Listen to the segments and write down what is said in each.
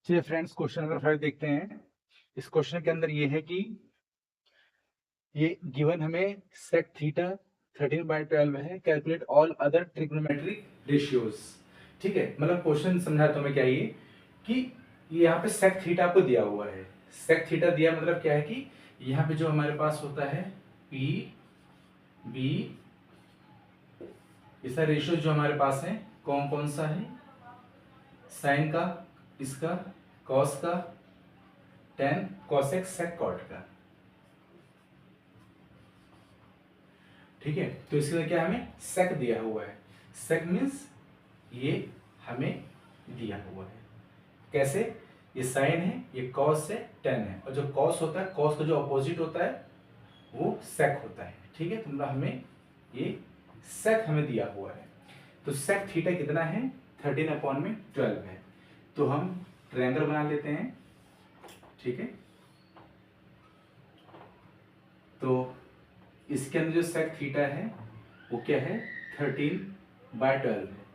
चलिए friends, question number 5 देखते हैं। इस क्वेश्चन के अंदर ये है कि ये गिवन हमें sec थीटा 13/12 है। Calculate all other trigonometric ratios. ठीक है, मतलब क्वेश्चन समझा तो मैं क्या ये कि ये यहाँ पे sec थीटा आपको दिया हुआ है। sec थीटा दिया मतलब क्या है कि यहाँ पे जो हमारे पास होता है पी बी, इसका रेशियो जो हमारे पास है कौन कौन सा है, साइन का, इसका, कॉस का, टेन, कॉसेक, सेक, कॉट का। ठीक है, तो इसके लिए क्या हमें सेक दिया हुआ है। सेक मीन्स ये हमें दिया हुआ है। कैसे? ये साइन है, ये कॉस है, टेन है, और जो कॉस होता है, कॉस का जो अपोजिट होता है वो सेक होता है। ठीक है, तो मतलब हमें ये सेक हमें दिया हुआ है। तो सेक थीटा कितना है? 13/12 है। तो हम ट्रायंगल बना लेते हैं। ठीक है, तो इसके अंदर जो सेक थीटा है वो क्या है? 13/12 है।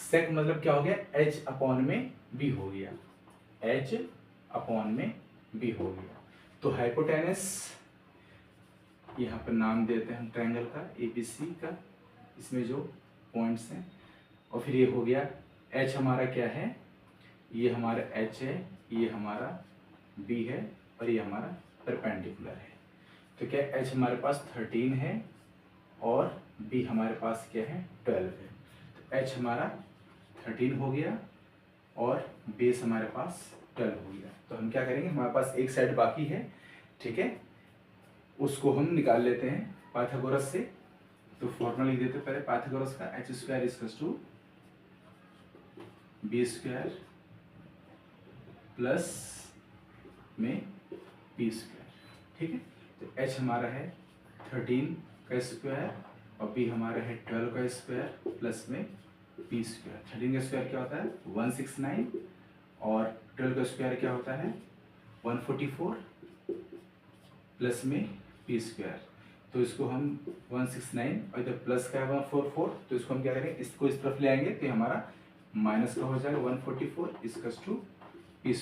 सेक मतलब क्या हो गया? h/में b हो गया, h/में b हो गया। तो हाइपोटेनस, यहाँ पर नाम देते हैं हम ट्रायंगल का, ABC का, इसमें जो पॉइंट्स हैं, और फिर ये हो गया h हमारा क्या है? ये हमारा h है, ये हमारा b है, और ये हमारा परपेंडिकुलर है। तो क्या h हमारे पास 13 है और b हमारे पास क्या है? 12 है। तो h हमारा 13 हो गया और बेस हमारे पास 12 हो गया। तो हम क्या करेंगे, हमारे पास एक साइड बाकी है। ठीक है, उसको हम निकाल लेते हैं पाइथागोरस से। तो फॉर्मूला लिख देते पहले पाइथागोरस का, h² = b² प्लस में p²। ठीक है, तो h हमारा है 13 का स्क्वायर और b हमारा है 12 का स्क्वायर प्लस में p²। 13 का स्क्वायर क्या होता है? 169, और 12 का स्क्वायर क्या होता है? 144 प्लस में p²। तो इसको हम 169 और इधर प्लस का है 144, तो इसको हम क्या करेंगे? इसको इस तरफ ले आएंगे तो हमारा माइनस का हो जाएगा 144 इक्वल्स टू p²।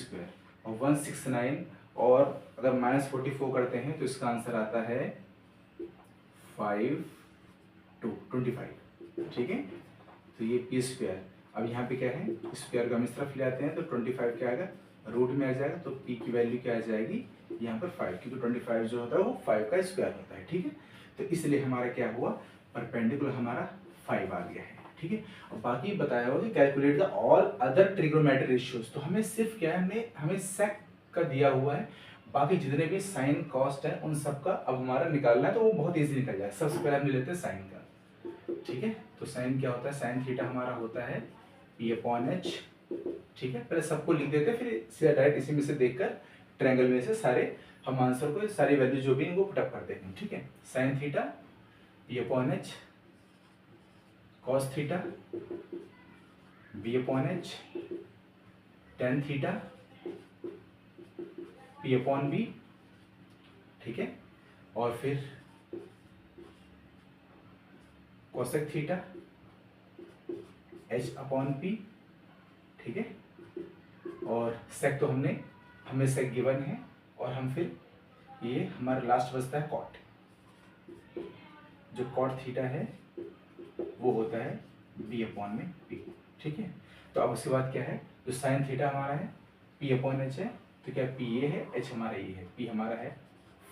और 169 और अगर -44 करते हैं तो इसका आंसर आता है 5 to 25। ठीक है, तो ये p²। अब यहाँ पे क्या है? स्क्वायर का हम इस तरफ ले आते हैं तो 25 क्या आएगा? रूट में आ जाएगा। तो p की वैल्यू क्या आ जाएगी यहाँ पर? 5, क्योंकि 25 जो होता है वो 5 का स्क्वायर होता है। ठीक है, तो इसलिए हमारा क्या हुआ? परपेंडिकुलर हमारा 5 आ गया है। ठीक है, और बाकी बताया हुआ कि calculate the all other trigonometric ratios. तो हमें सिर्फ क्या है, हमें सेक का दिया हुआ है, बाकी जितने भी साइन कॉस्ट है उन सब का अब हमारा निकालना है। तो वो बहुत ईजी निकल जाए। सबसे पहले हम ले लेते हैं साइन का। ठीक है, तो साइन क्या होता है? साइन थीटा हमारा होता है p/h। ठीक है, पहले सबको लिख देते हैं, फिर सीधा डायरेक्ट इसी में से देखकर ट्रायंगल में से सारे हम आंसर को, सारी वैल्यू जो भी इनको पुटअप कर देंगे। ठीक है, sine theta p/h, cos theta b/h, tan theta p/b। ठीक है, और फिर कोसेक थीटा h/p। ठीक है, और सेक तो हमें सेक गिवन है, और हम फिर ये हमारा लास्ट बचता है कॉट। जो कॉट थीटा है वो होता है b/p। ठीक है, तो अब उसके बाद क्या है? जो साइन थीटा हमारा है p/h है, तो क्या p ये है, h हमारा ये है। p हमारा है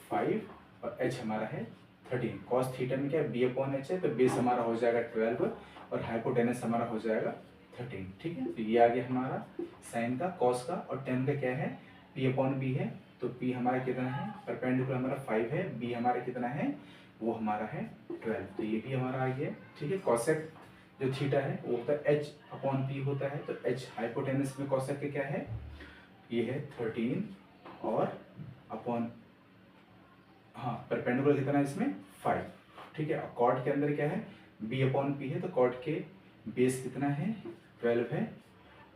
5 और h हमारा है 13। कॉस थीटा में क्या है? b/h है, तो बेस हमारा हो जाएगा 12 और हाइपोटेनस हमारा हो जाएगा 13। ठीक है, तो ये आ गया हमारा साइन का, कॉस का, और टेन का क्या है? p/b है। तो p हमारा कितना है? परपेंडिकुलर हमारा 5 है, b हमारा कितना है? वो हमारा है 12। तो ये भी हमारा आ गया। ठीक है, कॉसेक जो थीटा है वो होता है h/p होता है। तो h हाइपोटेनस में कॉसेक के क्या है? ये है 13 और अपॉन, हाँ, परपेंडिकुलर कितना है इसमें? 5। ठीक है, कॉट के अंदर क्या है? b/p है, तो कॉट के बेस कितना है? 12 है,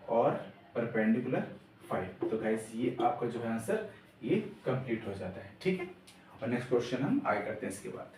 और परपेंडिकुलर 5। तो गाइस ये आपका जो है आंसर ये कंप्लीट हो जाता है। ठीक है, और नेक्स्ट क्वेश्चन हम आगे करते हैं इसके बाद।